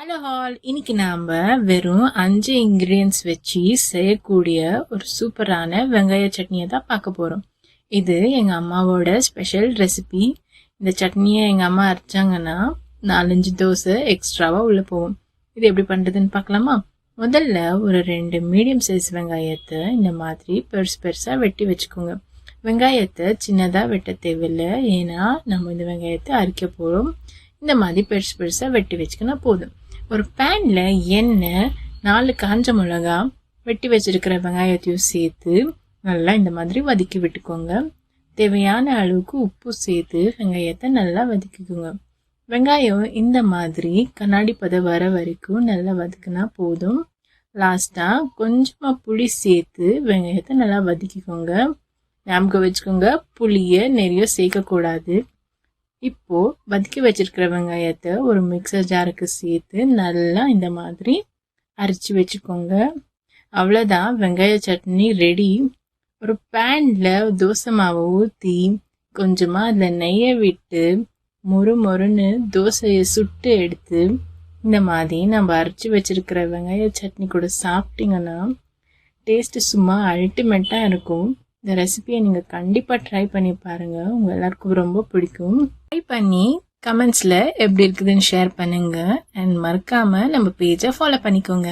Hello hall, இன்னைக்கு நாம வெறும் 5 இன்கிரியன்ஸ் வச்சு செய்யக்கூடிய ஒரு சூப்பரான வெங்காய சட்னியை தான் பார்க்க போறோம். இது எங்க அம்மாவோட ஸ்பெஷல் ரெசிபி. இந்த சட்னியை எங்க அம்மா அரைச்சாங்கன்னா 4-5 தோசை எக்ஸ்ட்ராவா உள்ள போகும். இது எப்படி பண்றதுன்னு பார்க்கலாமா? முதல்ல ஒரு 2 மீடியம் சைஸ் வெங்காயத்தை இந்த மாதிரி பெருசு பெருசா வெட்டி வச்சுக்கோங்க. வெங்காயத்தை சின்னதா வெட்ட தேவையில்லை, ஏன்னா நம்ம இந்த வெங்காயத்தை அரைக்க போறோம். இந்த மாதிரி பெருசு பெருசா வெட்டி வச்சுக்கினா போதும். ஒரு பேன்ல எண்ணெய், 4 காஞ்ச மிளகா, வெட்டி வச்சிருக்கிற வெங்காயத்தையும் சேர்த்து நல்லா இந்த மாதிரி வதக்கி விட்டுக்கோங்க. தேவையான அளவுக்கு உப்பு சேர்த்து வெங்காயத்தை நல்லா வதக்கிக்கோங்க. வெங்காயம் இந்த மாதிரி கண்ணாடி பதம் வர வரைக்கும் நல்லா வதக்குனா போதும். லாஸ்டா கொஞ்சமா புளி சேர்த்து வெங்காயத்தை நல்லா வதக்கிக்கோங்க. ஞாபகம் வச்சுக்கோங்க, புளிய நிறைய சேர்க்க கூடாது. இப்போ வதக்கி வச்சிருக்கிற வெங்காயத்தை ஒரு மிக்சர் ஜாருக்கு சேர்த்து நல்லா இந்த மாதிரி அரைச்சி வச்சுக்கோங்க. அவ்வளோதான், வெங்காய சட்னி ரெடி. ஒரு பேன்ல தோசை மாவை ஊற்றி கொஞ்சமா அதில் நெய்யை விட்டு மொறுன்னு தோசையை சுட்டு எடுத்து இந்த மாதிரி நம்ம அரைச்சி வச்சிருக்கிற வெங்காய சட்னி கூட சாப்பிட்டீங்கன்னா டேஸ்ட் சும்மா அல்டிமேட்டாக இருக்கும். இந்த ரெசிபியை நீங்கள் கண்டிப்பாக ட்ரை பண்ணி பாருங்கள், உங்கள் எல்லாருக்கும் ரொம்ப பிடிக்கும். ட்ரை பண்ணி கமெண்ட்ஸில் எப்படி இருக்குதுன்னு ஷேர் பண்ணுங்கள். அண்ட் மறக்காமல் நம்ம பேஜை ஃபாலோ பண்ணிக்கோங்க.